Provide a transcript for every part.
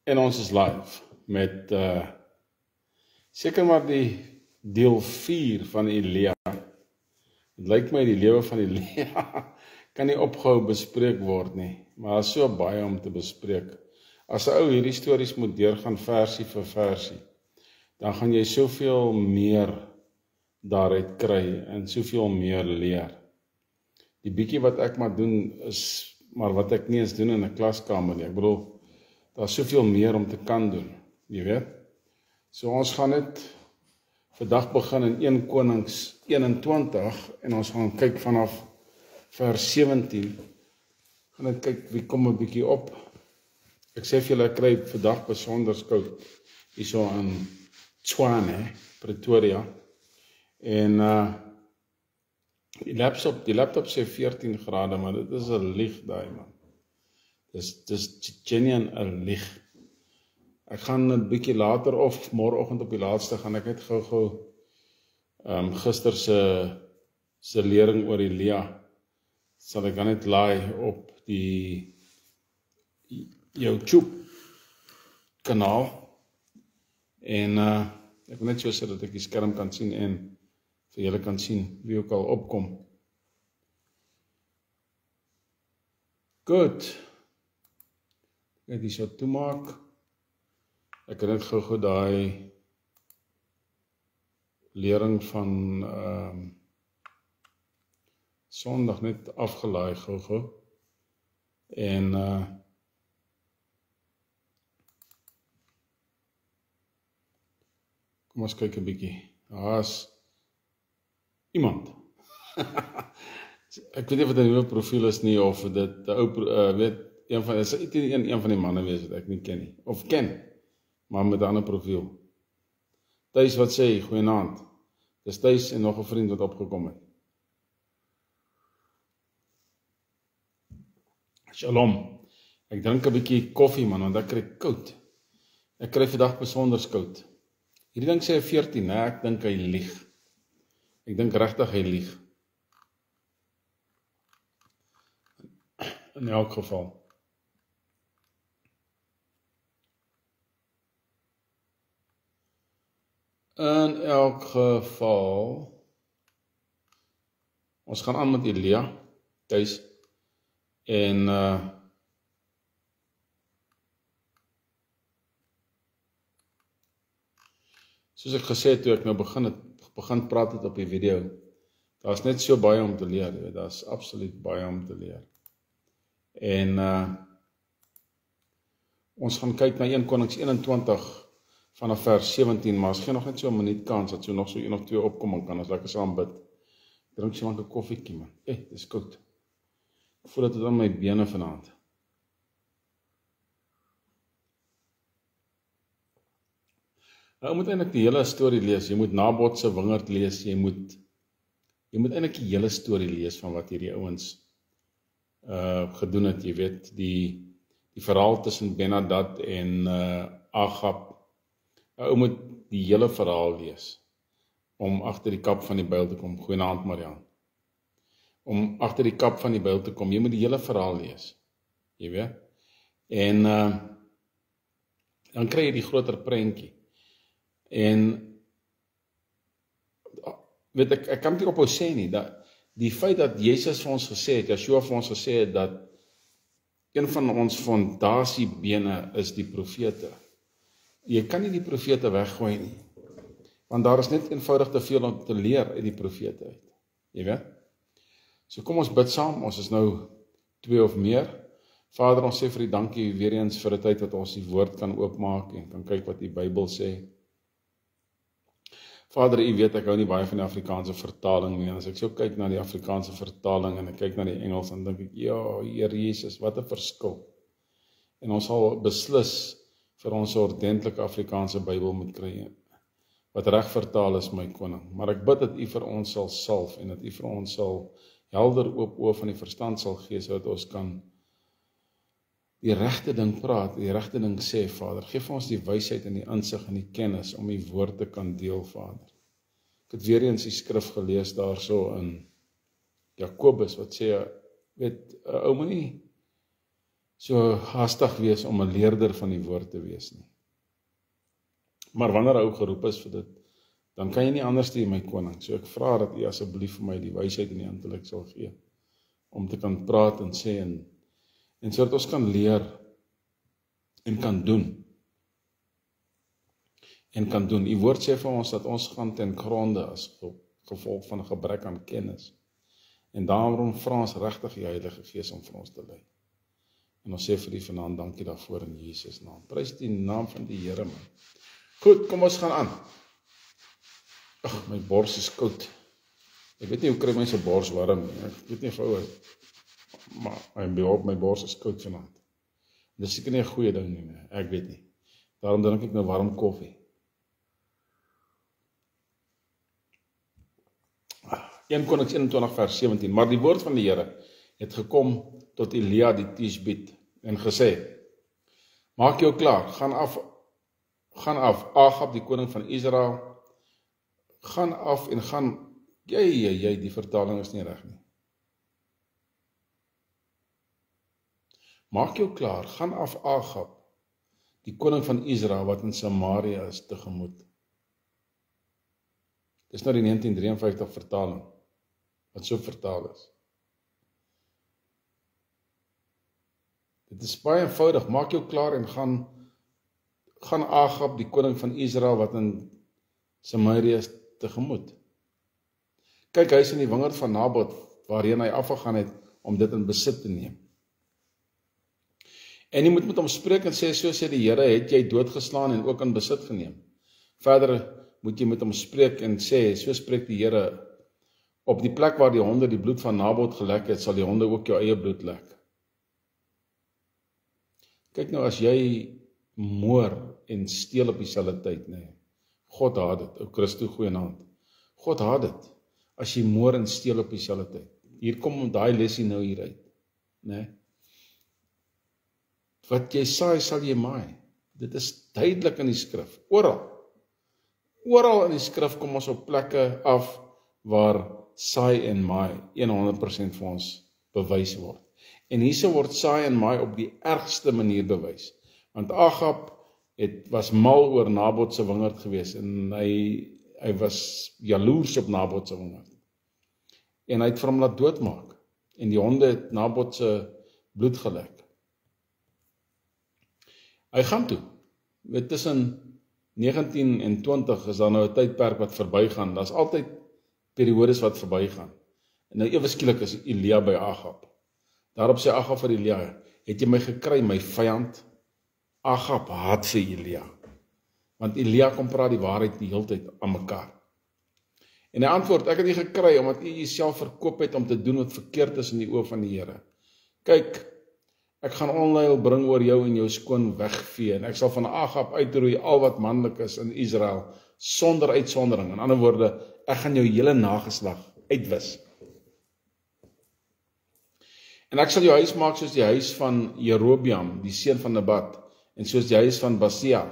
En ons is live met seker maar die deel 4 van Elia. Het lyk my die lewe van Elia kan nie opgehou bespreek word nie, maar is so baie om te bespreek. As 'n ou hierdie stories moet deurgaan versie vir versie, dan gaan jy soveel meer daaruit kry en soveel meer leer. Die bietjie wat ek maar doen is maar wat ek nie eens doen in 'n klaskamer nie. Ek bedoel, daar is soveel meer om te kan doen, jy weet. So ons gaan net vandag begin in 1 Konings 21 en ons gaan kyk vanaf vers 17. Gaan net kyk wie kom 'n bietjie op. Ek sê vir julle, ek kry vandag besonder koud hierso in Tshwane, Pretoria. En die laptop sê 14 grade, maar dit is 'n lieg daai man. Dis genuine 'n lieg. Ek gaan 'n bietjie later of môreoggend op die laaste gaan ek net gou gister se lering oor Elia sal ek net laai op die YouTube kanaal en ek wil net so sit dat ek die skerm kan sien en vir julle kan sien wie ook al opkom. Goed. Ek die so toemaak. Ek het net gou daai lering van Sondag net afgelaai gou. En kom ons kyk 'n bietjie. Daar's iemand. Ek weet nie of dit 'n nuwe profiel is nie of dit 'n ou weet een van die manne wees wat ek nie ken nie of ken, maar met 'n ander profiel. Thuis wat sê goeienaand. Dis Thuis en nog 'n vriend wat opgekom het. Shalom. Ek drink 'n bietjie koffie man, want ek kry koud. Ek kry vandag besonder koud. Hierdie ding sê 14, nee, ek dink hy lieg. Ek dink regtig hy lieg. In elk geval. Ons gaan aan met Elia, Thuis, en soos ek gesê het, toe ek nou begin praat het op die video, daar is net so baie om te leer, daar is absoluut baie om te leer. En ons gaan kyk na 1 Konings 21 vanaf vers 17, maar as gee nog net so 'n minuut kans, dat so nog so 1 of 2 opkom en kan ons lekker saam bid. Drink so lank 'n koffietjie man. Dis koud. Ek voel dit aan my bene vanaand. Nou, jy moet eintlik die hele storie lees. Jy moet Nabot se wingerd lees. Jy moet eintlik die hele storie lees van wat hierdie ouens gedoen het. Jy weet, die verhaal tussen Ben-Hadad en Agab. Ou moet die hele verhaal lees om agter die kap van die byl te kom. Goeienaand Marian. Om agter die kap van die byl te kom, jy moet die hele verhaal lees. Jy weet? En dan kry jy die groter prentjie. En weet ek kan nie ophou sê nie, dat die feit dat Jesus vir ons gesê het, Yeshua vir ons gesê het, dat een van ons fondasiebene is die profete. Jy kan nie die profete weggooi nie, want daar is net eenvoudig te veel om te leer uit die profete uit. Jy weet? So kom ons bid saam, ons is nou 2 of meer. Vader, ons sê vir U dankie weer eens vir die tyd wat ons die woord kan oopmaak en kan kyk wat die Bybel sê. Vader, U weet ek hou nie baie van die Afrikaanse vertaling nie, en as ek so kyk na die Afrikaanse vertaling en ek kyk na die Engels, dan dink ek, ja, Heer Jesus, wat 'n verskil. En ons sal beslis vir ons 'n ordentlike Afrikaanse Bybel moet kry, wat reg vertaal is, my koning. Maar ek bid dat U vir ons sal salf, en dat U vir ons sal helder oop oë van die verstand sal gee, sodat ons kan die regte ding praat, die regte ding sê, Vader. Geef ons die wysheid en die insig en die kennis om U woord te kan deel, Vader. Ek het weer eens die skrif gelees daarso in Jakobus wat sê, weet, ou moenie so haastig wees om 'n leerder van die woord te wees nie. Maar wanneer ou geroep is vir dit, dan kan jy nie anders doen, my koning. So ek vra dat u asseblief vir my die wysheid en die intellek sal gee, om te kan praat en sê, en sodat ons kan leer, en kan doen. U woord sê vir ons dat ons gaan ten gronde as gevolg van 'n gebrek aan kennis. En daarom vra ons regtig die Heilige Gees om vir ons te lei. En ons sê vir u vanaand dankie daarvoor in Jesus naam. Prys die naam van die Here, man. Goed, kom ons gaan aan. Ag, my bors is koud. Ek weet nie hoe kry mense bors warm nie. Ek weet nie vroue, maar my bors is koud vanaand. Dis seker nie 'n goeie ding nie, ek weet nie. Daarom drink ek nou warm koffie. 1 Konings 21 vers 17, maar die woord van die Here het gekom tot Elia die Tishbit en gesê, maak jou klaar, gaan af, Agab die koning van Israel, gaan af en gaan, jy, die vertaling is nie reg nie. Maak jou klaar, gaan af Agab, die koning van Israel wat in Samaria is tegemoet. Dis nou die 1953 vertaling, wat so vertaal is. Dit is baie eenvoudig, maak jou klaar en gaan Agab, die koning van Israel wat in Samaria is tegemoet. Kyk, hy is in die wingerd van Nabot, waarheen hy afgegaan het om dit in besit te neem. En jy moet met hom spreek en sê, so sê die Here, het jy doodgeslaan en ook in besit geneem. Verder moet jy met hom spreek en sê, so spreek die Here, op die plek waar die honde die bloed van Nabot gelek het, sal die honde ook jou eie bloed lek. Kyk nou, as jy moor en steel op dieselfde tyd, nee. God haat dit, ou Christo goeienaand. God haat dit, as jy moor en steel op dieselfde tyd. Hier kom daai lesie nou hieruit, nee. Wat jy saai, sal jy maai. Dit is duidelik in die skrif, oral in die skrif kom ons op plekke af, waar saai en maai 100% vir ons bewys word. En hierso word saai en maai op die ergste manier bewys. Want Agab was mal oor Nabot se wingerd gewees en hy was jaloers op Nabot se wingerd. En hy het vir hom laat doodmaak. En die honde het Nabot se bloed gelek. Hy gaan toe. Tussen 19 en 20 is daar nou 'n tydperk wat verbygaan. Daar's altyd periodes wat verbygaan. En nou ewe skielik is Elia by Agab. Daarop sê Agab vir Elia, het jy my gekry, my vyand? Agab haat vir Elia. Want Elia kom praat die waarheid die hele tyd aan mekaar. En hy antwoord, ek het jy gekry, omdat jy jouself verkoop het om te doen wat verkeerd is in die oë van die Here. Kyk, ek gaan onheil bring oor jou en jou skoon wegvee, en ek sal van Agab uitroei al wat manlik is in Israel, sonder uitsondering. In ander woorde, ek gaan jou hele nageslag uitwis. En ek sal jou huis maak soos die huis van Jerobeam, die seun van Nebat, en soos die huis van Baesa,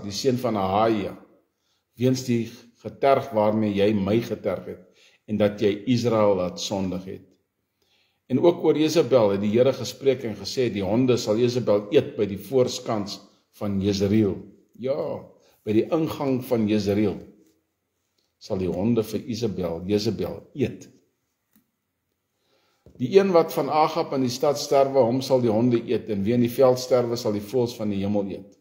die seun van Ahaia, weens die geterg waarmee jy my geterg het, en dat jy Israel laat sondig het. En ook oor Jezebel het die Here gespreek en gesê, die honde sal Jezebel eet by die voorskans van Jezreel. Ja, by die ingang van Jezreel sal die honde vir Jezebel eet. Die een wat van Agab in die stad sterwe, hom sal die honde eet, en wie in die veld sterwe, sal die voëls van die hemel eet.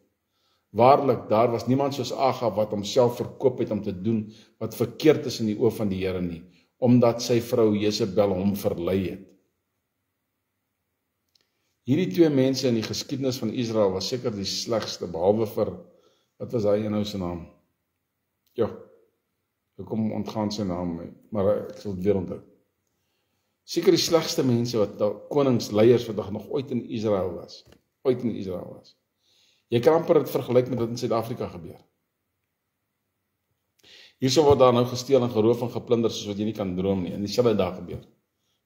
Waarlik, daar was niemand soos Agab wat homself verkoop het om te doen wat verkeerd is in die oë van die Here nie, omdat sy vrou Jezebel hom verlei het. Hierdie twee mense in die geskiedenis van Israel was seker die slegste, behalwe vir, wat was hy nou sy naam? Ja, ek kom ontgaan sy naam, maar ek sal het weer onthou. Seker die slegste mense wat koningsleiers wat nog ooit in Israel was. Jy kan amper dit vergelyk met wat in Suid-Afrika gebeur. Hierso word daar nou gesteel en geroof en geplunder soos wat jy nie kan droom nie, en dieselfde daar gebeur.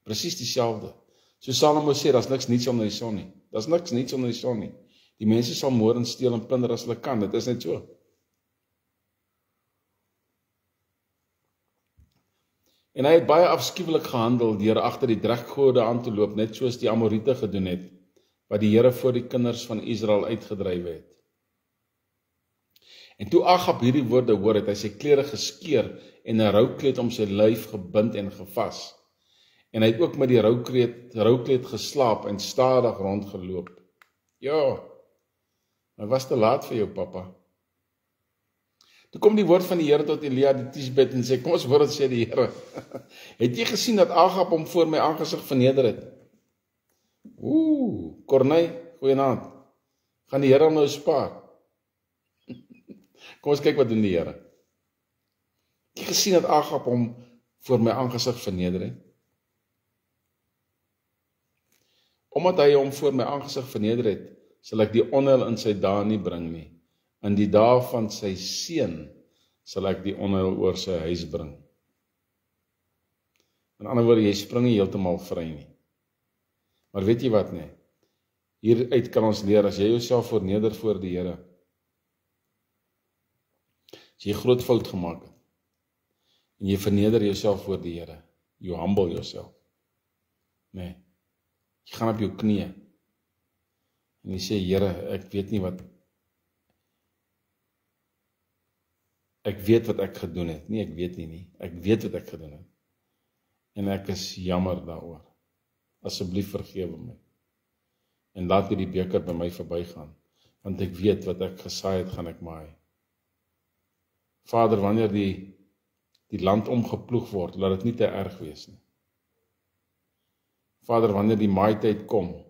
Presies dieselfde. So Salomo sê, daar's niks niets onder die son nie. Daar's niks niets onder die son nie. Die mense sal moord en steel en plunder as hulle kan, dit is net so. En hy het baie afskuwelik gehandel deur agter die dreggode aan te loop, net soos die Amorite gedoen het wat die Here voor die kinders van Israel uitgedryf het. En toe Agab hierdie woorde hoor, het hy sy klere geskeur en 'n roukleed om sy lyf gebind en gevas. En hy het ook met die roukleed geslaap en stadig rondgeloop. Ja, maar was te laat vir jou, pappa. Toe kom die woord van die Here tot Elia die Tisbet en sê, kom ons hoor wat sê die Here. Het jy gesien dat Agab hom voor my aangesig verneder het? Korney, goeienaand. Gaan die Here hom nou spaar? Kom ons kyk wat doen die Here. Het jy gesien dat Agab hom voor my aangesig verneder het? Omdat hy hom voor my aangesig verneder het, sal ek die onheil in sy dae nie bring nie. In die dae van sy seun sal ek die onheil oor sy huis bring. In ander woorde, jy spring nie heeltemal vry nie. Maar weet jy wat nie? Hieruit kan ons leer, as jy jouself verneder voor die Here, as jy groot fout gemaak het, en jy verneder jouself voor die Here, you humble yourself. Nee. Jy gaan op jou knieë en jy sê, Here, ek weet wat ek gedoen het. Nee, ek weet nie. Ek weet wat ek gedoen het. En ek is jammer daaroor. Asseblief vergewe my. En laat die beker by my verbygaan, want ek weet wat ek gesaai het, gaan ek maai. Vader, wanneer die land omgeploeg word, laat dit nie te erg wees nie. Vader, wanneer die maaityd kom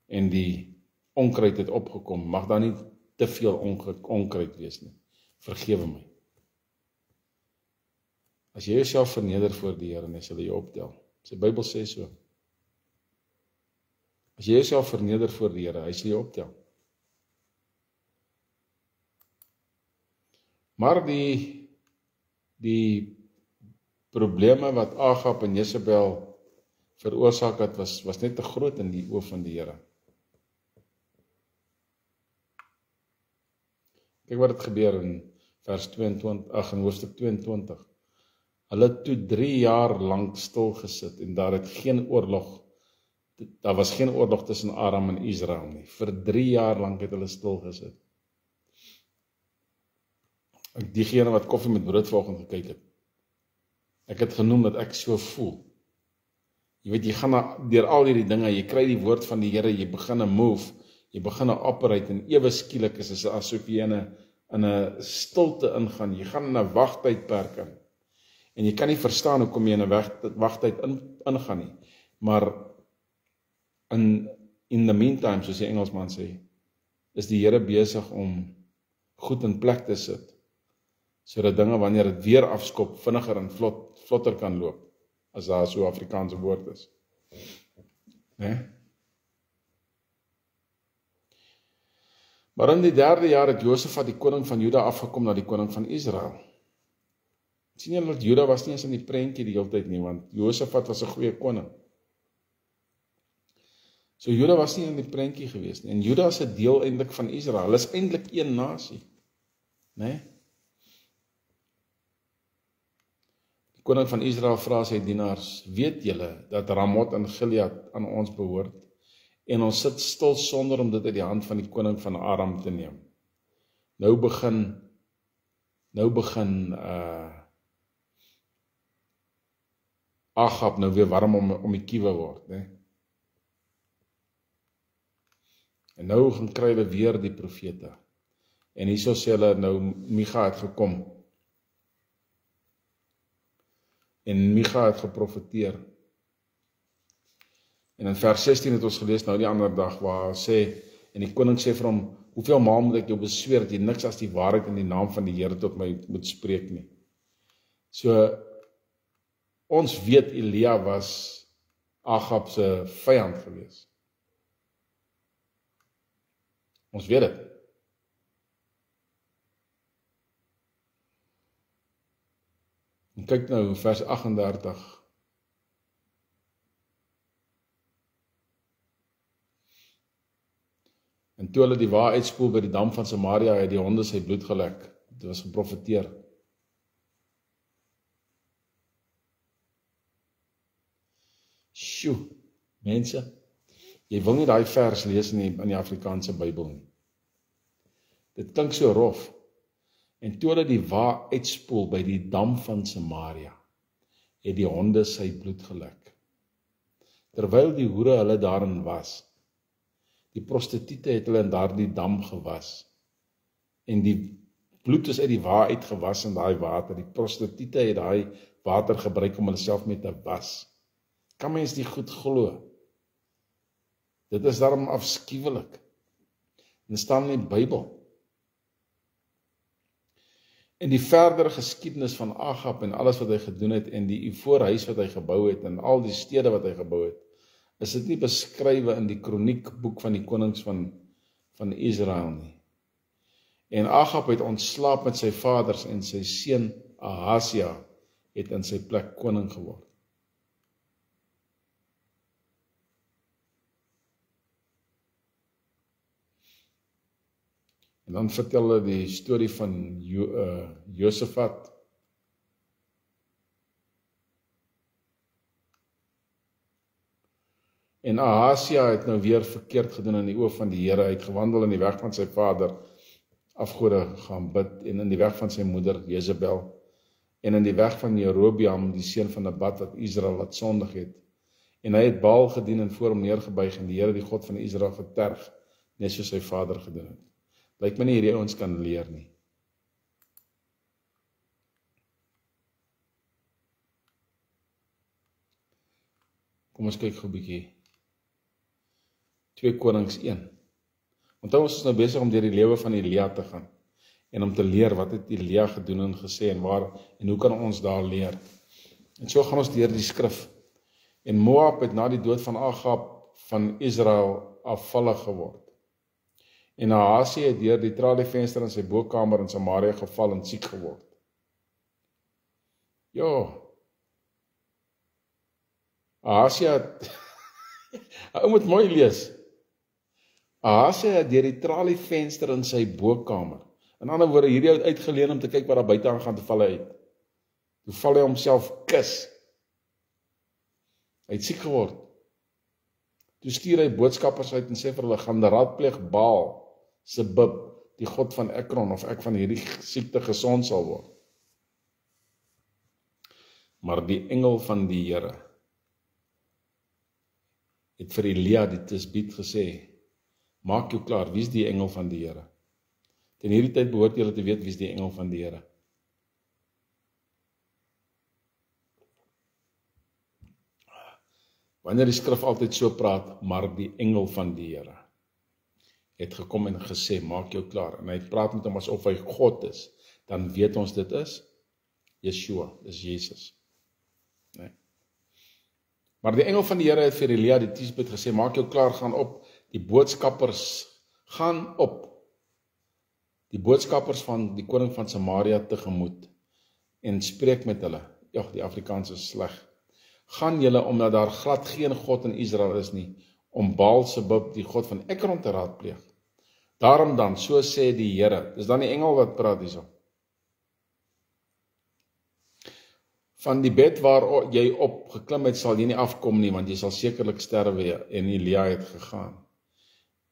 en die onkruid het opgekom, mag daar nie te veel onkruid wees nie. Vergewe my. As jy jouself verneder voor die Here, sal hy jou optel. Sy Bybel sê so. As jy jouself verneder voor die Here, hy sal jou optel. Maar die probleme wat Agab en Jezebel veroorsaak het, was net te groot in die oë van die Here. Kyk wat het gebeur in vers 22, in hoofstuk 22. Hulle het toe 3 jaar lank stil gesit en daar was geen oorlog tussen Aram en Israel nie. Vir 3 jaar lank het hulle stil gesit. Diegene wat koffie met brood vanoggend gekyk het, ek het genoem dat ek so voel. Jy weet, jy gaan deur al hierdie dinge, jy kry die woord van die Here, jy begin 'n move, jy begin 'n operate en ewe skielik is dit asof jy in 'n stilte ingaan, jy gaan in 'n wagtydperk in. En jy kan nie verstaan hoekom jy in 'n wagtyd ingaan nie. Maar in the meantime, soos die Engelsman sê, is die Here besig om goed in plek te sit, sodat dinge wanneer dit weer afskop, vinniger en vlotter kan loop, as daar so 'n Afrikaanse woord is. Nee? Maar in die 3de jaar het Josafat die koning van Juda afgekom na die koning van Israel. Sien julle dat Juda was nie eens in die prentjie die hele tyd nie, want Josafat was 'n goeie koning. So Juda was nie in die prentjie gewees nie, en Juda is 'n deel eintlik van Israel, hulle is eintlik een nasie. Nee? Die koning van Israel vra sy dienaars, weet julle dat Ramot en Gilead aan ons behoort, en ons sit stil sonder om dit uit die hand van die koning van Aram te neem. Nou begin Agab nou weer warm om die kiewe word, né? En nou gaan kry hulle weer die profete. En hierso sê hulle nou, Micha het gekom. En Micha het geprofeteer. En in vers 16 het ons gelees nou die ander dag, waar hy sê, en die koning sê vir hom, hoeveel maal moet ek jou besweer, dat jy niks as die waarheid in die naam van die Here tot my moet spreek nie. So, ons weet Elia was Agab se vyand gewees. Ons weet dit. En kyk nou vers 38. En toe hulle die wa uitspoel by die dam van Samaria, het die honde sy bloed gelek. Dit was geprofeteer. Sjoe, mense, Jy wil nie daai vers lees in die Afrikaanse Bybel nie. Dit klink so rof. En toe hulle die wa uitspoel by die dam van Samaria, het die honde sy bloed gelik. Terwyl die hoere hulle daarin was, die prostituie het hulle in daardie dam gewas, en die bloed is uit die wa uitgewas in daai water. Die prostituie het daai water gebruik om hulle self mee te was. Kan mens die goed glo? Dit is daarom afskuwelik. Dit staan in die Bybel. En die verdere geskiedenis van Agab en alles wat hy gedoen het en die ivoorhuis wat hy gebou het en al die stede wat hy gebou het, is dit nie beskrywe in die kroniekboek van die konings van Israel nie. En Agab het ontslaap met sy vaders en sy seun Ahasia het in sy plek koning geword. En dan vertel hulle die storie van Josafat. En Ahasia het nou weer verkeerd gedoen in die oë van die Here. Hy het gewandel in die weg van sy vader, afgode gaan bid, en in die weg van sy moeder Jezebel, en in die weg van Jerobeam, die seun van Nebat, wat Israel laat sondig het. En hy het Baal gedien en voor hom neergebuig, en die Here, die God van Israel, geterg, net soos sy vader gedoen het. Lyk my nie hierdie ouens kan leer nie. Kom ons kyk gou 'n bietjie. 2 Konings 1. Onthou ons is nou besig om deur die lewe van Elia te gaan en om te leer wat het Elia gedoen en gesê en waar en hoe kan ons daar leer. En so gaan ons deur die skrif. En Moab het na die dood van Agab van Israel afvallig geword. En Ahasia het deur die tralievenster in sy bokamer in Samaria geval en siek geword. Ahasia het ou moet mooi lees. Ahasia het deur die tralievenster in sy bokamer. In ander woorde, hierdie ou het uitgeleen om te kyk wat daar buite aangaan, toe val hy uit. Toe val hy homself kus. Hy het siek geword. Toe stuur hy boodskappers uit en sê vir hulle, gaan raadpleeg Baal Sebub, die god van Ekron, of ek van hierdie siekte gesond sal word. Maar die engel van die Here het vir Elia die Tisbiet gesê, maak jou klaar, wie is die engel van die Here? Ten hierdie tyd behoort julle te weet wie is die engel van die Here. Wanneer die skrif altyd so praat, maar die engel van die Here het gekom en gesê, maak jou klaar, en hy praat met hom asof hy God is, dan weet ons dit is Yeshua, dis Jesus. Nee. Maar die engel van die Here het vir Elia die Tisbiet gesê, maak jou klaar, gaan op, die boodskappers gaan op, die boodskappers van die koning van Samaria tegemoet, en spreek met hulle, die Afrikaans is sleg, gaan julle, omdat daar glad geen God in Israel is nie, om Baal Sebub, die god van Ekron, te raadpleeg. Daarom dan, so sê die Here, dis dan die engel wat praat hierso. Van die bed waar jy op geklim het, sal jy nie afkom nie, want jy sal sekerlik sterwe, en Elia het gegaan.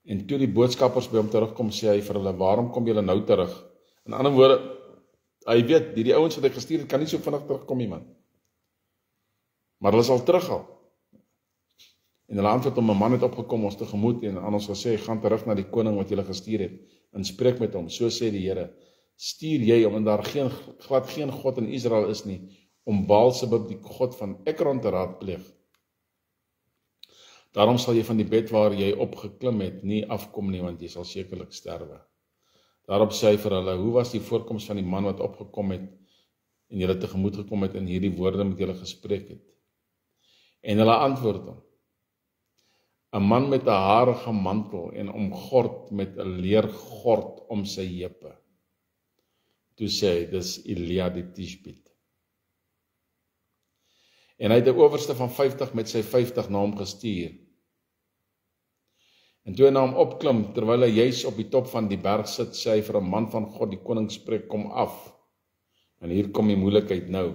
En toe die boodskappers by hom terugkom, sê hy vir hulle, waarom kom julle nou terug? In ander woorde, hy weet, die ouens wat hy gestuur het, kan nie so vinnig terugkom nie, man. Maar hulle sal terughal. En hulle antwoord om 'n man het opgekom ons tegemoet en aan ons gesê, gaan terug na die koning wat julle gestuur het en spreek met hom. So sê die Here, stuur jy, omdat daar glad geen God in Israel is nie, om Baal Sebub, die god van Ekron, te raadpleeg. Daarom sal jy van die bed waar jy opgeklim het nie afkom nie, want jy sal sekerlik sterwe. Daarop sê hy vir hulle, hoe was die voorkoms van die man wat opgekom het en julle tegemoet gekom het en hierdie woorde met julle gespreek het? En hulle antwoord hom, 'n man met 'n harige mantel en omgord met 'n leergord om sy heupe. Toe sê hy, dis Elia die Tisbiet. En hy het 'n owerste van 50 met sy 50 na hom gestuur. En toe hy na hom opklim, terwyl hy juis op die top van die berg sit, sê hy vir 'n man van God, die koning spreek, kom af. En hier kom die moeilikheid nou.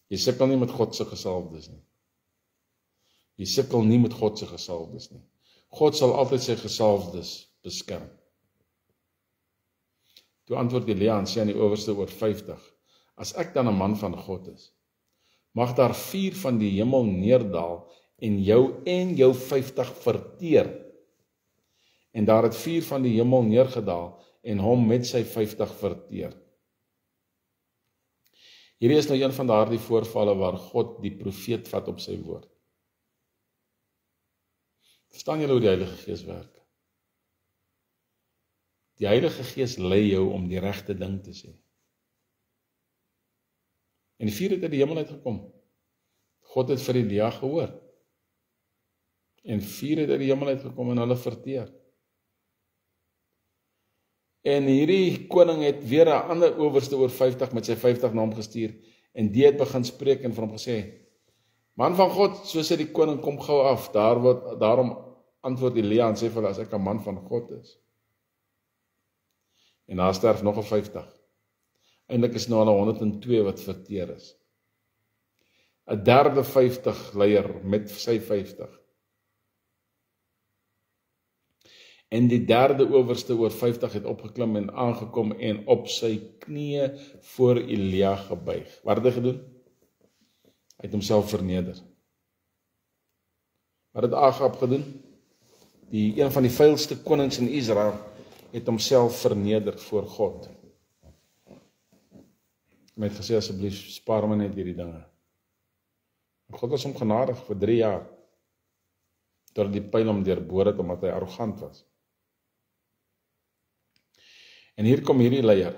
Jy sukkel nie met God se gesalfdes nie. Jy sukkel nie met God se gesalfdes nie. God sal altyd sy gesalfdes beskerm. Toe antwoord Elia en sê aan die owerste oor 50, as ek dan 'n man van God is, mag daar vuur van die hemel neerdaal en jou 50 verteer. En daar het vuur van die hemel neergedaal en hom met sy 50 verteer. Hierdie is nou een van daardie voorvalle waar God die profeet vat op sy woord. Verstaan julle hoe die Heilige Gees werk? Die Heilige Gees lei jou om die regte ding te sê. En die vuur het uit die hemel uitgekom. God het vir Elia gehoor. En vuur het uit die hemel uitgekom en hulle verteer. En hierdie koning het weer 'n ander owerste oor 50 met sy 50 na hom gestuur. En die het begin spreek en vir hom gesê, man van God, so sê die koning, kom gou af. Daarom antwoord Elia en sê vir hulle, as ek 'n man van God is. En daar sterf nog 'n 50. Eindelik is nou al 102 wat verteer is. 'n derde 50 leier met sy 50. En die derde owerste oor 50 het opgeklim en aangekom en op sy knieë voor Elia gebuig. Wat het hy gedoen? Hy het homself verneder. Wat het Agab gedoen? Een van die vuilste konings in Israel het homself verneder voor God. Hy het gesê, asseblief, spaar my net hierdie dinge. En God was hom genadig vir 3 jaar, totdat die pyl hom deurboor het, omdat hy arrogant was. En hier kom hierdie leier.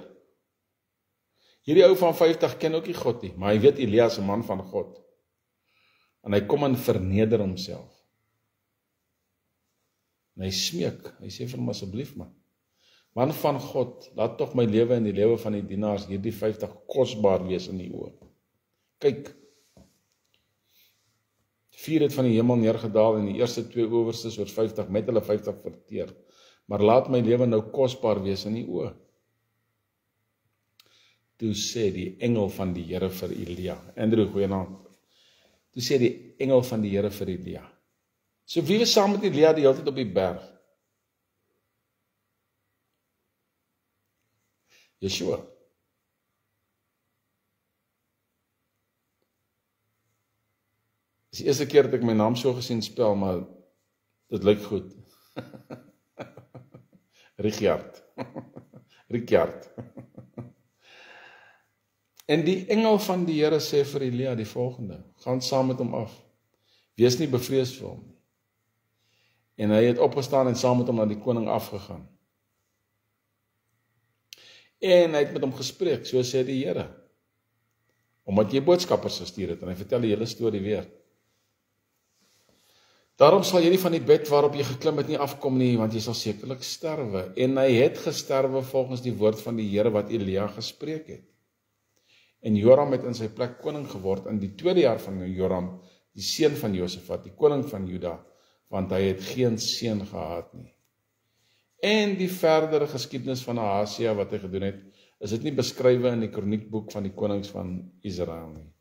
Hierdie ou van 50 ken ook nie God nie, maar hy weet Elia is 'n man van God. En hy kom en verneder homself. En hy smeek, hy sê vir hom, asseblief man van God, laat tog my lewe en die lewe van die dienaars hierdie 50 kosbaar wees in die oë. Kyk, vuur het van die hemel neergedaal en die eerste 2 owerstes oor 50 met hulle 50 verteer. Maar laat my lewe nou kosbaar wees in die oë. Toe sê die engel van die Here vir Elia. Andrew, goeienaand. Toe sê die engel van die Here vir Elia. So wie was saam met Elia die hele tyd op die berg? Yeshua. Dis die eerste keer dat ek my naam so gesien spel, maar dit lyk goed. Richard. En die engel van die Here sê vir Elia die volgende, gaan saam met hom af. Wees nie bevrees vir hom nie. En hy het opgestaan en saam met hom na die koning afgegaan. En hy het met hom gespreek, so sê die Here. Omdat jy boodskappers gestuur het, en hy vertel die hele storie weer. Daarom sal jy nie van die bed waarop jy geklim het nie afkom nie, want jy sal sekerlik sterwe. En hy het gesterwe volgens die woord van die Here wat Elia gespreek het. En Joram het in sy plek koning geword in die 2de jaar van Joram, die seun van Josafat, die koning van Juda, want hy het geen seun gehad nie. En die verdere geskiedenis van Ahasia wat hy gedoen het, is dit nie beskrywe in die kroniekboek van die konings van Israel nie.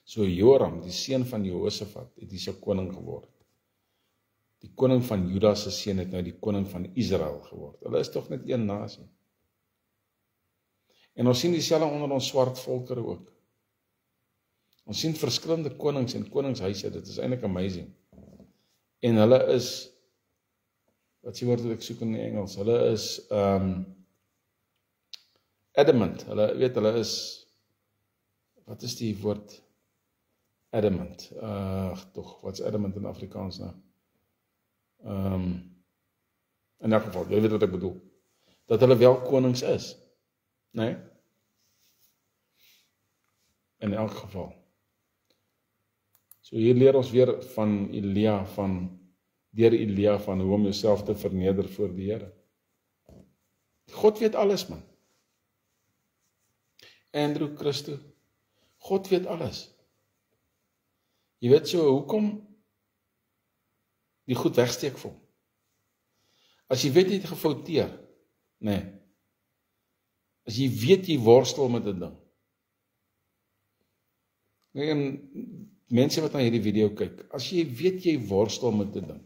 So Joram, die seun van Jehosafat, het hierso koning geword. Die koning van Juda se seun het nou die koning van Israel geword. Hulle is tog net een nasie. En ons sien dieselfde onder ons swart volkere ook. Ons sien verskillende konings en koningshuise, dit is eintlik amazing. En hulle is, wat is die woord wat ek soek in die Engels, hulle is adamant, hulle is, wat is die woord? Adamant, wat is adamant in Afrikaans nou? In elk geval, jy weet wat ek bedoel, dat hulle wel konings is, nee? In elk geval. So hier leer ons weer van Elia, deur Elia, van hoe om jouself te verneder voor die Here. God weet alles, man. Andrew, Christo, God weet alles. Jy weet so, hoekom die goed wegsteek vir hom? As jy weet jy het gefouteer, nee. As jy weet jy worstel met 'n ding, En mense wat na hierdie video kyk, as jy weet jy worstel met 'n ding,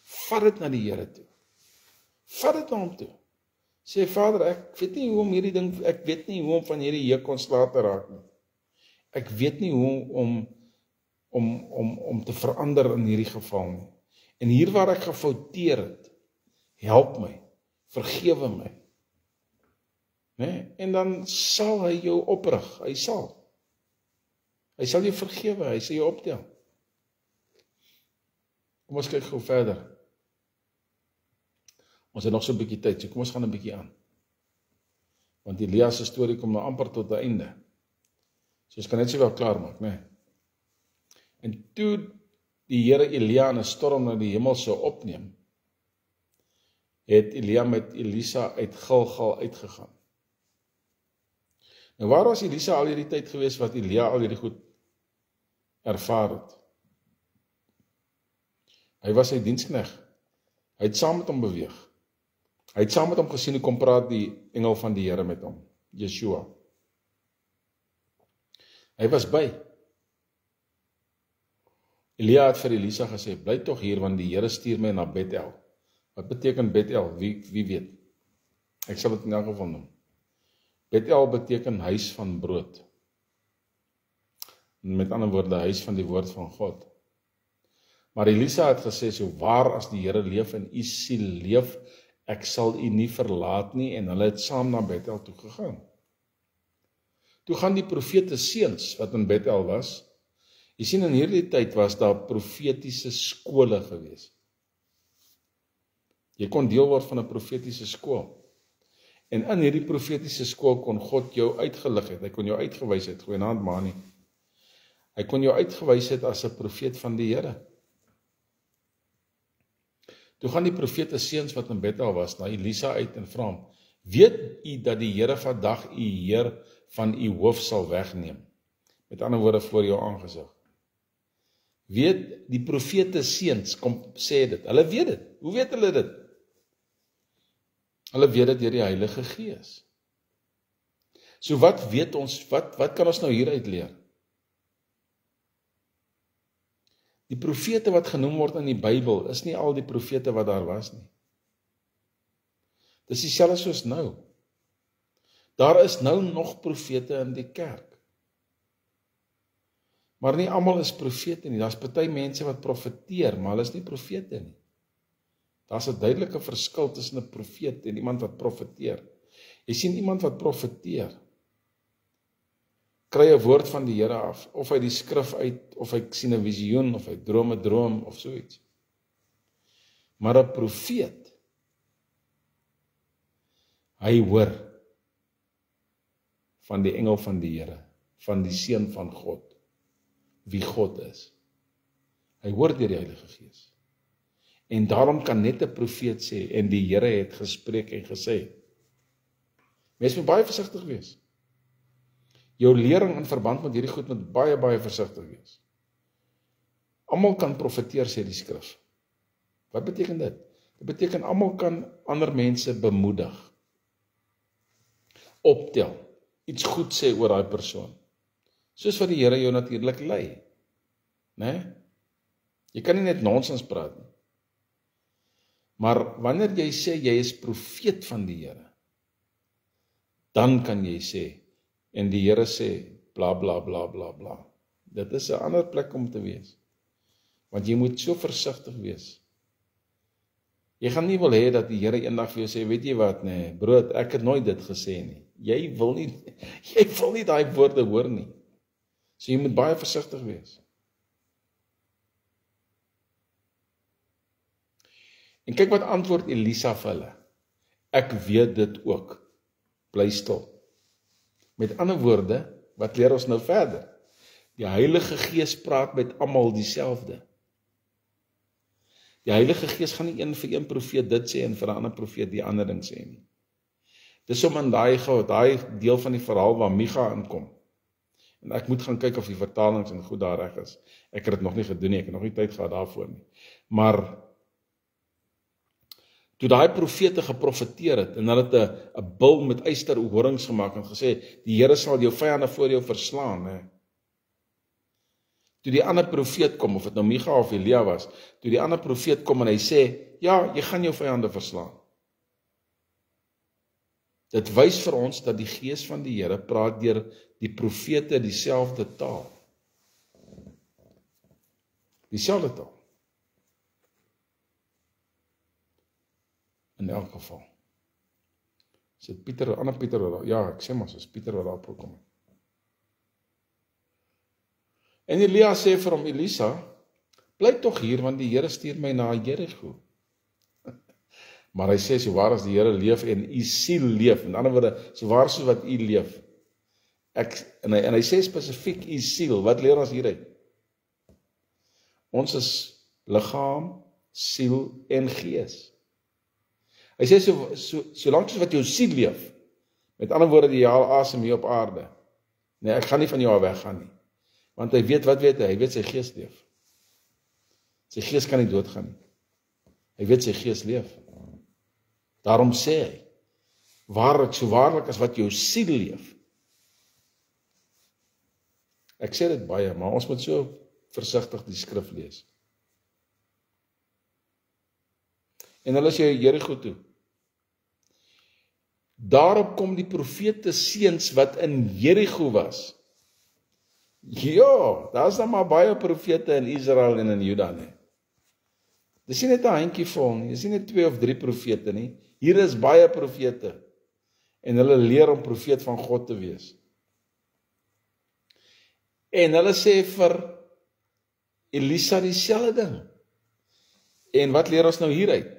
vat dit na die Here toe. Vat dit na hom toe. Sê, Vader, ek weet nie hoe om hierdie ding, ek weet nie hoe om van hierdie juk ontslae te raak nie. Ek weet nie hoe om te verander in hierdie geval nie. En hier waar ek gefouteer het, help my, vergewe my. Nee? En dan sal hy jou oprig, hy sal jou vergewe, hy sal jou optel. Kom ons kyk gou verder. Ons het nog so 'n bietjie tyd, so kom ons gaan 'n bietjie aan. Want Elia se storie kom nou amper tot 'n einde. So ons kan net so wel klaar maak, né? En toe die Here Elia in 'n storm na die hemel sou opneem, het Elia met Elisa uit Gilgal uitgegaan. Nou waar was Elisa al hierdie tyd gewees wat Elia al hierdie goed ervaar het? Hy was sy dienskneg. Hy het saam met hom beweeg. Hy het saam met hom gesien hoe kom praat die engel van die Here met hom, Yeshua. Hy was by. Elia het vir Elisa gesê, bly tog hier, want die Here stuur my na Bethel. Wat beteken Bethel? Wie weet? Ek sal dit in elk geval noem. Bethel beteken huis van brood. Met ander woorde, huis van die woord van God. Maar Elisa het gesê, so waar as die Here leef en u siel leef, ek sal u nie verlaat nie, en hulle het saam na Bethel toe gegaan. Toe gaan die profete seuns wat in Bethel was. Jy sien, in hierdie tyd was daar profetiese skole gewees. Jy kon deel word van 'n profetiese skool. En in hierdie profetiese skool kon God jou uitgelig het. Hy kon jou uitgewys het, goeienaand Mani. Hy kon jou uitgewys het as 'n profeet van die Here. Toe gaan die profete seuns wat in Bethel was, na Elisa uit en vra hom, weet u dat die Here vandag u heer van u hoof sal wegneem? Met ander woorde, voor jou aangesig. Weet die profete seuns, kom sê dit, hulle weet dit. Hoe weet hulle dit? Hulle weet dit deur die Heilige Gees. So wat weet ons, wat kan ons nou hieruit leer? Die profete wat genoem word in die Bybel, is nie al die profete wat daar was nie. Dis dieselfde soos nou. Daar is nou nog profete in die kerk. Maar nie almal is profete nie. Daar's party mense wat profeteer, maar hulle is nie profete nie. Daar's 'n duidelike verskil tussen 'n profeet en iemand wat profeteer. Jy sien, iemand wat profeteer, kry 'n woord van die Here af, of uit die skrif uit, of hy sien 'n visioen, of hy droom 'n droom, of so iets. Maar 'n profeet, hy hoor van die engel van die Here, van die Seun van God, wie God is. Hy hoor deur die Heilige Gees. En daarom kan net 'n profeet sê, en die Here het gespreek en gesê. Mens moet baie versigtig wees. Jou lering in verband met hierdie goed moet baie, baie versigtig wees. Almal kan profeteer, sê die skrif. Wat beteken dit? Dit beteken almal kan ander mense bemoedig, optel, iets goed sê oor daai persoon. Soos wat die Here jou natuurlik lei. Né? Jy kan nie net nonsens praat nie. Maar wanneer jy sê jy is profeet van die Here, dan kan jy sê, en die Here sê, bla bla bla bla bla. Dit is 'n ander plek om te wees. Want jy moet so versigtig wees. Jy gaan nie wil hê dat die Here eendag vir jou sê, weet jy wat, nee, brood, ek het nooit dit gesê nie. Jy wil nie daai woorde hoor nie. So jy moet baie versigtig wees. En kyk wat antwoord Elisa vir hulle. Ek weet dit ook. Bly stil. Met ander woorde, wat leer ons nou verder? Die Heilige Gees praat met almal dieselfde. Die Heilige Gees gaan nie een vir een profeet dit sê en vir 'n ander profeet die ander ding sê nie. Dis om in daai deel van die verhaal waar Micha inkom. En ek moet gaan kyk of die vertalings en goed daar reg is. Ek het dit nog nie gedoen nie, ek het nog nie tyd gehad daarvoor nie. Maar toe daai profete geprofeteer het, en hulle het 'n bil met ysterhorings gemaak en gesê, die Here sal jou vyande voor jou verslaan, hè. Toe die ander profeet kom, of dit nou Micha of Elia was, toe die ander profeet kom en hy sê, ja, jy gaan jou vyande verslaan. Dit wys vir ons dat die Gees van die Here praat deur die profete dieselfde taal. Dieselfde taal. In elk geval. Is dit Pieter, ander Pieter wat daar, ja, ek sê maar, is Pieter wat daar kom. En Elia sê vir hom, Elisa, bly tog hier, want die Here stuur my na Jericho. Maar hy sê, so waar as die Here leef en u siel leef, in ander woorde, so waar soos wat u leef. En hy sê spesifiek u siel, wat leer ons hieruit? Ons is liggaam, siel en gees. Hy sê, solank soos wat jou siel leef, met ander woorde, die haal asem hier op aarde. Nee, ek gaan nie van jou af weggaan nie. Want hy weet, wat weet hy? Hy weet sy gees leef. Sy gees kan nie doodgaan nie. Hy weet sy gees leef. Daarom sê hy, waarlik, so waarlik as wat jou siel leef. Ek sê dit baie, maar ons moet so versigtig die skrif lees. En hulle sê Jericho toe. Daarop kom die profete seuns wat in Jericho was. Ja, daar is dan maar baie profete in Israel en in Juda nie. Dis nie net 'n handjie vol nie, dis nie net 2 of 3 profete nie. Hier is baie profete. En hulle leer om profeet van God te wees. En hulle sê vir Elisa dieselfde ding. En wat leer ons nou hieruit?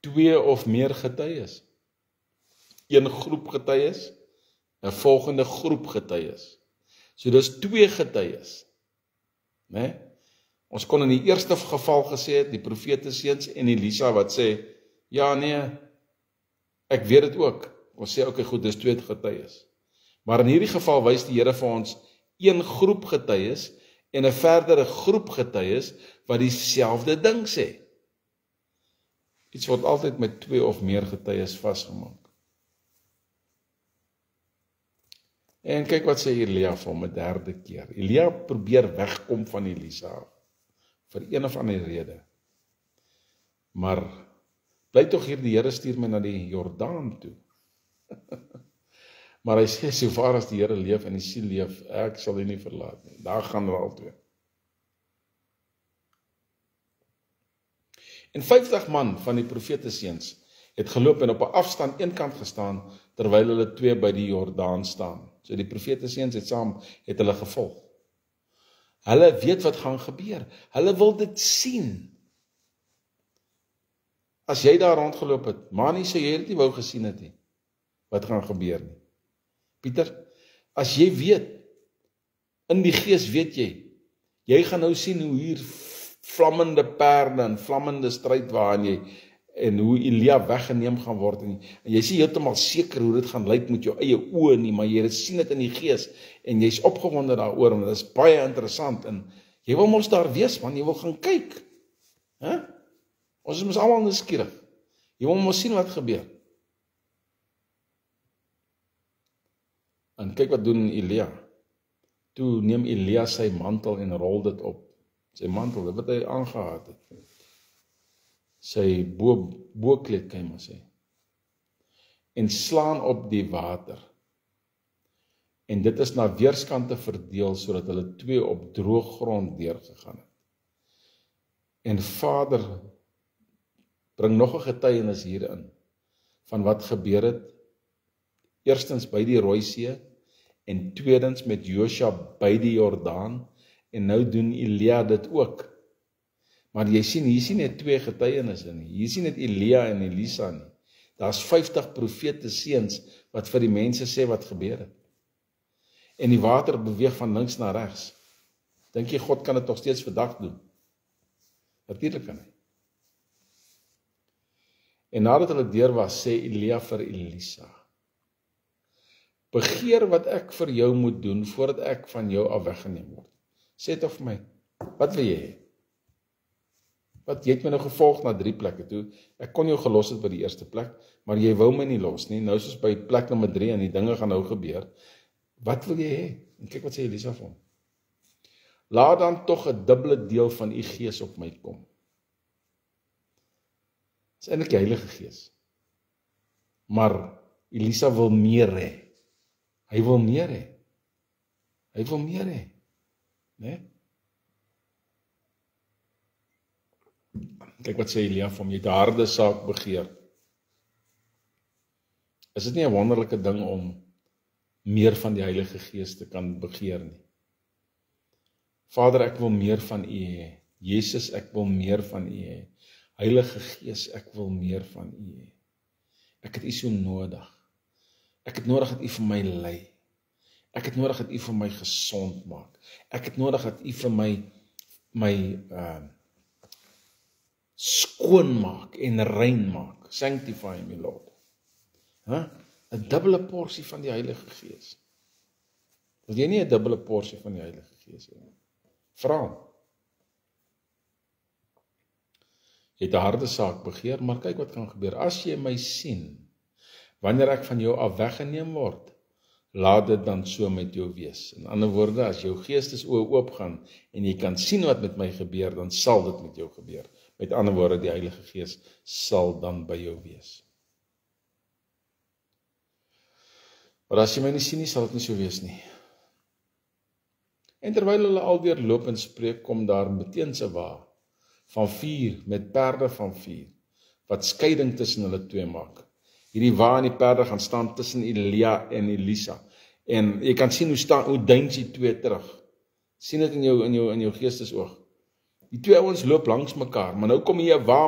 2 of meer getuies. Een groep getuies, 'n volgende groep getuies. So dis 2 getuies. Né? Ons kon in die eerste geval gesê het, die profete seuns en Elisa wat sê, ja nee, ek weet dit ook. Ons sê, okay, goed, dis 2 getuies. Maar in hierdie geval wys die Here vir ons 1 groep getuies en 'n verdere groep getuies wat dieselfde ding sê. Iets word altyd met 2 of meer getuies vasgemaak. En kyk wat sê Elia vir hom 'n derde keer. Elia probeer wegkom van Elisa vir een of ander rede. Maar bly tog hier, die Here stuur my na die Jordaan toe. Maar hy sê, so waar as die Here leef en die siel leef, ek sal u nie verlaat nie. Daar gaan hulle al 2. En 50 man van die profete seuns het geloop en op 'n afstand eenkant gestaan, terwyl hulle 2 by die Jordaan staan. So die profete seuns het hulle gevolg. Hulle weet wat gaan gebeur. Hulle wil dit sien. As jy daar rondgeloop het, maar nie sê jy dit nie wou gesien het nie, wat gaan gebeur nie. Pieter, as jy weet, in die gees weet jy gaan nou sien hoe hier vlammende perde en vlammende stryd waarin jy, en hoe Elia weggeneem gaan word, en jy sê heeltemal seker hoe dit gaan lyk met jou eie oë nie, maar jy sien dit in die gees, en jy's opgewonde daaroor, en dit is baie interessant, en jy wil mos daar wees, man, jy wil gaan kyk, ons is mos almal nuuskierig, jy wil mos sien wat gebeur. En kyk wat doen Elia. Toe neem Elia sy mantel en rol dit op. Sy mantel, dit wat hy aangehad het. Sy boekleed, kan jy maar sê. En slaan op die water. En dit is na weerskante verdeel, sodat hulle 2 op droë grond deurgegaan het. En Vader bring nog 'n getuienis hierin, van wat gebeur het, eerstens by die Rooi See, en tweedens met Josua by die Jordaan, en nou doen Elia dit ook. Maar jy sien, hier sien net 2 getuienisse nie, hier sien net Elia en Elisa nie. Daar's 50 profete seuns, wat vir die mense sê wat gebeur het. En die water beweeg van links na regs. Dink jy God kan dit nog steeds vandag doen? Natuurlik kan hy. En nadat hulle deur was, sê Elia vir Elisa, begeer wat ek vir jou moet doen, voordat ek van jou af weggeneem word. Sê toch vir my, wat wil jy hê? Wat, jy het my nou gevolg na 3 plekke toe, ek kon jou gelos het by die eerste plek, maar jy wou my nie los nie, nou soos by plek nommer 3, en die dinge gaan nou gebeur, Wat wil jy hê? En kyk wat sê Elisa vir hom. Laat dan tog 'n dubbele deel van u gees op my kom. Dit is eintlik die Heilige Gees. Maar Elisa wil meer hê. Hy wil meer hê. Hy wil meer hê. Né? Kyk wat sê Elia vir hom, jy het 'n harde saak begeer. Is dit nie 'n wonderlike ding om meer van die Heilige Gees te kan begeer nie? Vader, ek wil meer van U hê. Jesus, ek wil meer van U hê. Heilige Gees, ek wil meer van U hê. Ek het U so nodig. Ek het nodig dat U vir my lei. Ek het nodig dat U vir my gesond maak. Ek het nodig dat U vir my skoon maak en rein maak. Sanctify me, Lord. 'n dubbele porsie van die Heilige Gees. Wil jy nie 'n dubbele porsie van die Heilige Gees hê nie? Vra hom. Jy het 'n harde saak begeer, maar kyk wat kan gebeur. As jy my sien, wanneer ek van jou af weggeneem word, laat dit dan so met jou wees. In ander woorde, as jou geestesoë oopgaan en jy kan sien wat met my gebeur, dan sal dit met jou gebeur. Met ander woorde, die Heilige Gees sal dan by jou wees. Maar as jy my nie sien nie, sal dit nie so wees nie. En terwyl hulle alweer loop en spreek, kom daar meteen 'n wa van vuur met perde van vuur, wat skeiding tussen hulle twee maak. Hierdie wa en die perde gaan staan tussen Elia en Elisa. En jy kan sien hoe duins die twee terug. Sien dit in jou geestesoog. Die twee ouens loop langs mekaar, maar nou kom hier 'n wa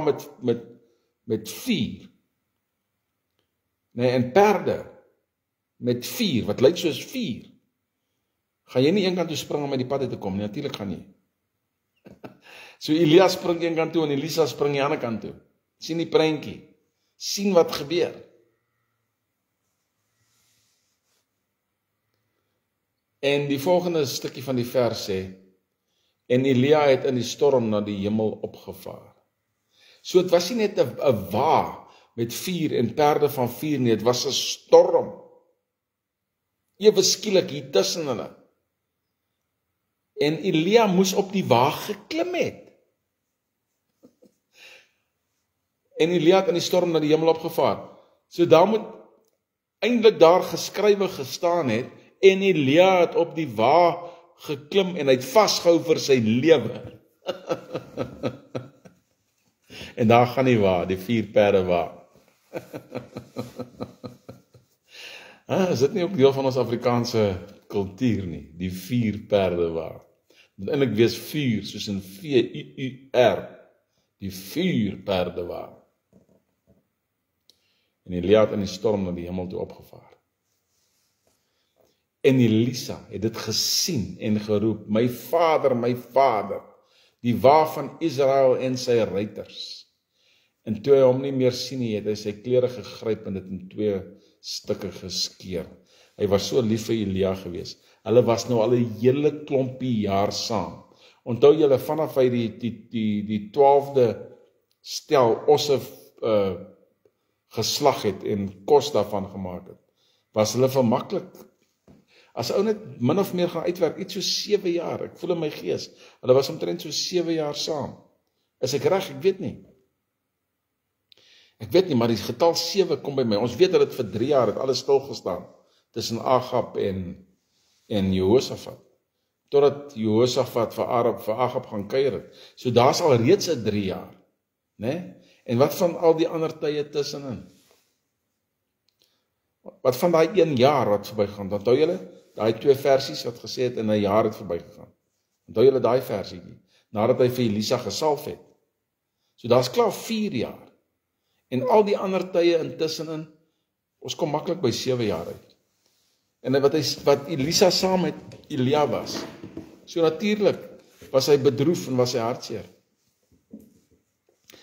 met vuur. Nee, en perde met vuur, wat lyk soos vuur. Gaan jy nie een kant toe spring om uit die pad uit te kom nie? Natuurlik gaan nie. So Elia spring een kant toe en Elisa spring die ander kant toe. Sien die prentjie. Sien wat gebeur. En die volgende stukkie van die vers sê, en Elia het in die storm na die hemel opgevaar. So het was nie net 'n wa met vuur en perde van vuur nie, het was 'n storm. Ewe skielik hier tussen hulle. En Elia moes op die wa geklim het. En Elia het in die storm na die hemel opgevaar. So daar moet eintlik daar geskrywe gestaan het, en Elia het op die wa geklim en hy het vasgehou vir sy lewe. En daar gaan die wa, die 4 perde wa. Is dit nie ook deel van ons Afrikaanse kultuur nie? Die 4 perde wa. Moet eintlik wees vuur, soos in V-U-U-R. Die 4 perde wa. En Elia het in die storm na die hemel toe opgevaar. En Elisa het dit gesien en geroep, my vader, die wa van Israel en sy ruiters. En toe hy hom nie meer sien nie, het hy sy klere gegryp en dit in 2 stukke geskeur. Hy was so lief vir Elia gewees. Hulle was nou al 'n hele klompie jaar saam. Onthou julle, vanaf hy die 12de stel osse geslag het en kos daarvan gemaak het, was hulle vermaklik. As ou net min of meer gaan uitwerk, iets so 7 jaar, ek voel in my gees, hulle was omtrent so 7 jaar saam. Is ek reg? Ek weet nie. Maar die getal 7 kom by my. Ons weet dat dit vir 3 jaar het alles stil gestaan tussen Agab en Jehosafat. Totdat Jehosafat vir Agab gaan kuier het. So daar's al reeds 'n 3 jaar, né? En wat van al die ander tye tussenin? Wat van daai 1 jaar wat verbygaan? Onthou julle daai 2 versies wat gesê het in 'n jaar het verbygegaan? Onthou julle daai versietjie? Nadat hy vir Elisa gesalf het. So daar's klaar 4 jaar. En al die ander tye intussenin, ons kom maklik by 7 jaar uit. En wat Elisa saam met Elia was. So natuurlik was hy bedroef en was hy hartseer.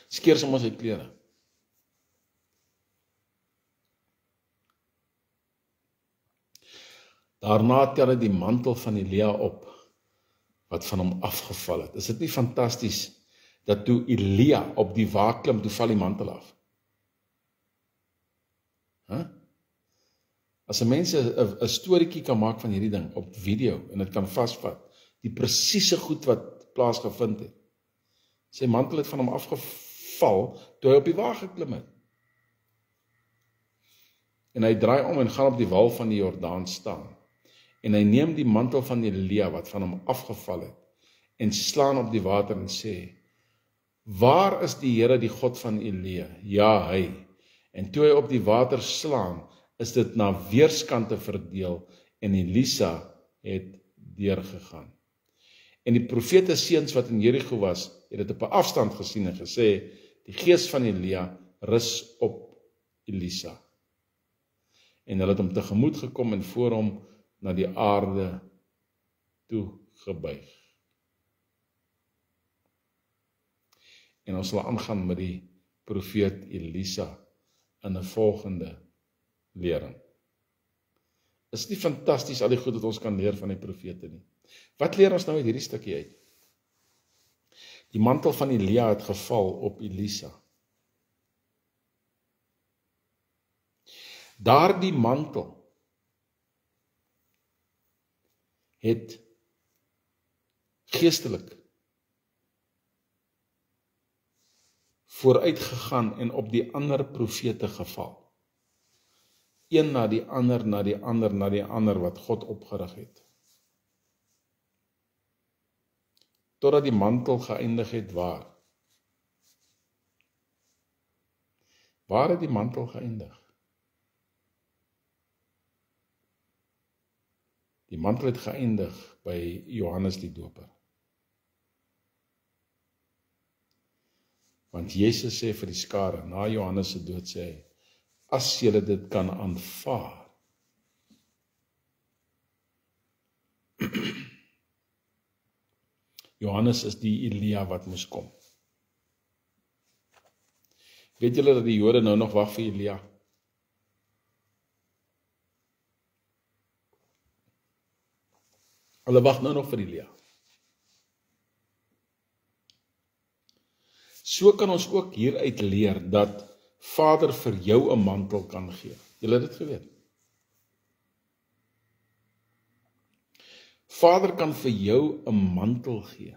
Skeer sommer sy klere. Daarna tel hy die mantel van Elia op, wat van hom afgeval het. Is dit nie fantasties, dat toe Elia op die wa klim, toe val die mantel af? As 'n mens 'n storieetjie kan maak van hierdie ding op video en dit kan vasvat, die presiese goed wat plaasgevind het. Sy mantel het van hom afgeval toe hy op die wa geklim het. En hy draai om en gaan op die wal van die Jordaan staan. En hy neem die mantel van Elia wat van hom afgeval het en slaan op die water en sê, waar is die Here, die God van Elia? Ja, hy. En toe hy op die water slaan, is dit na weerskante verdeel en Elisa het deurgegaan. En die profete seuns wat in Jerigo was, het dit op 'n afstand gesien en gesê, die gees van Elia rus op Elisa. En hulle het hom tegemoet gekom en voor hom na die aarde toe gebuig. En ons sal aangaan met die profeet Elisa in 'n volgende lering. Is nie fantasties al die goed wat ons kan leer van die profete nie? Wat leer ons nou uit hierdie stukkie uit? Die mantel van Elia het geval op Elisa. Daardie mantel het geestelik vooruit gegaan en op die ander profete geval. Een na die ander, na die ander, na die ander wat God opgerig het. Totdat die mantel geëindig het waar? Waar het die mantel geëindig? Die mantel het geëindig by Johannes die Doper. Want Jesus sê vir die skare, na Johannes se dood sê hy, as julle dit kan aanvaar, Johannes is die Elia wat moes kom. Weet julle dat die Jode nou nog wag vir Elia? Hulle wag nou nog vir Elia. So kan ons ook hieruit leer dat Vader vir jou 'n mantel kan gee. Julle het dit geweet? Vader kan vir jou 'n mantel gee.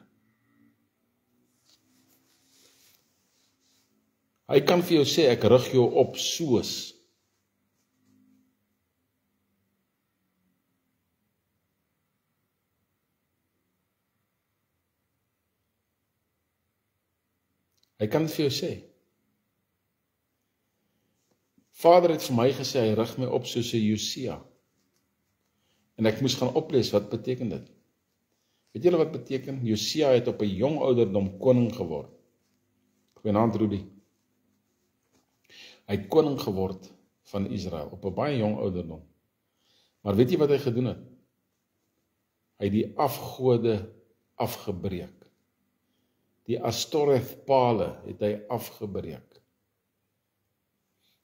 Hy kan vir jou sê, ek rig jou op soos. Hy kan vir jou sê. Vader het vir my gesê, hy rig my op soos 'n Josia. En ek moes gaan oplees, wat beteken dit? Weet julle wat beteken? Josia het op 'n jong ouderdom koning geword. Goeienaand Rudy. Hy het koning geword van Israel, op 'n baie jong ouderdom. Maar weet jy wat hy gedoen het? Hy het die afgode afgebreek. Die Astoreth-pale het hy afgebreek.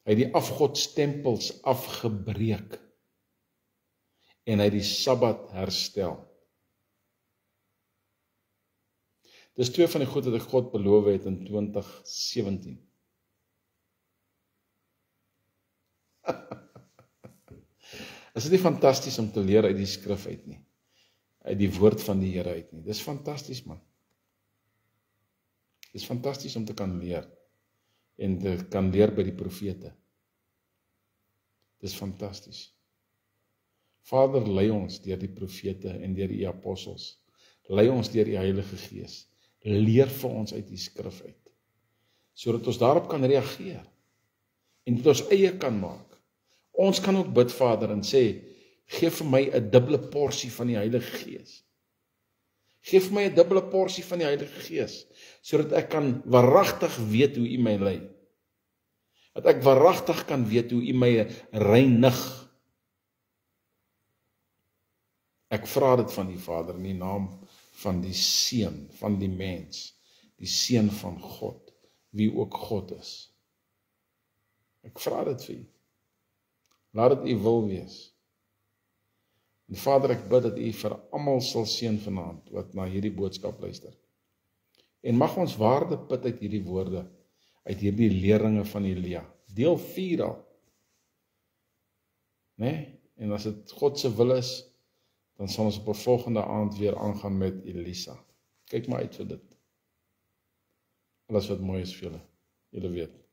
Hy het die afgodstempels afgebreek. En hy het die Sabbat herstel. Dis twee van die goed wat ek God beloof het in 2017. Is dit nie fantasties om te leer uit die skrif uit nie? Uit die woord van die Here uit nie? Dis fantasties, man. Dis fantasties om te kan leer. En te kan leer by die profete. Dis fantasties. Vader, lei ons deur die profete en deur die apostels. Lei ons deur die Heilige Gees. Leer vir ons uit die skrif uit. Sodat ons daarop kan reageer. En dit ons eie kan maak. Ons kan ook bid, Vader, en sê, gee vir my 'n dubbele porsie van die Heilige Gees. Geef my 'n dubbele porsie van die Heilige Gees, sodat ek kan waaragtig weet hoe U my lei. Dat ek waaragtig kan weet hoe U my reinig. Ek vra dit van U, Vader, in die naam van die Seun, van die mens, die Seun van God, wie ook God is. Ek vra dit vir U. Laat dit U wil wees. En Vader, ek bid dat U vir almal sal seën vanaand wat na hierdie boodskap luister. En mag ons waarde put uit hierdie woorde, uit hierdie leringe van Elia. Deel 4 al. né? En as dit God se wil is, dan sal ons op 'n volgende aand weer aangaan met Elisa. Kyk maar uit vir dit. Alles wat mooi is vir julle. Julle weet.